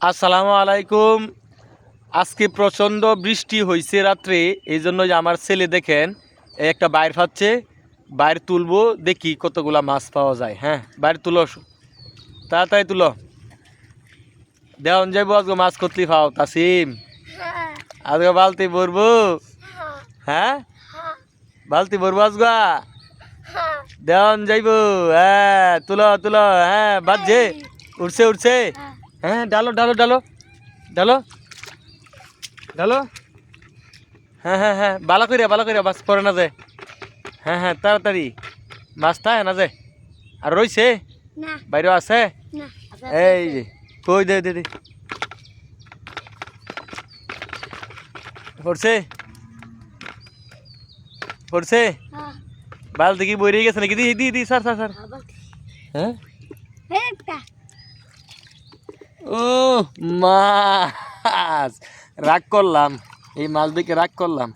আসসালামু আলাইকুম। আজকে প্রচণ্ড বৃষ্টি হয়েছে রাত্রে, এই জন্য যে আমার ছেলে দেখেন এই একটা বাইর পাচ্ছে, বাইর তুলবো, দেখি কতগুলা মাছ পাওয়া যায়। হ্যাঁ, বাইর তুলো, তাড়াতাড়ি তুলো, দেওয়ান যাইব আজকে মাছ কতলি পাও। তাসিম, আজকে বালতি ভরবো। হ্যাঁ, বালতি ভরবো আজগা, দেওয়ান যাইব। হ্যাঁ, তুলো তুলো, হ্যাঁ বাজছে, উঠছে উঠছে। হ্যাঁ, ডালো ডালো ডালো ডালো ডালো। হ্যাঁ হ্যাঁ হ্যাঁ, ভালো করে মাছ পড়ে না যায়। হ্যাঁ হ্যাঁ, তাড়াতাড়ি মাছ থাকে না যায়। আর রইছে বাইরেও আছে। এই যে কই, দে দে দে, পড়ছে পড়ছে। বালতি কি বইরে গেছে নাকি? দি দি দি, স্যার স্যার স্যার। হ্যাঁ, ও মাছ, রাগ করলাম, এই মাছ দেখে রাগ করলাম।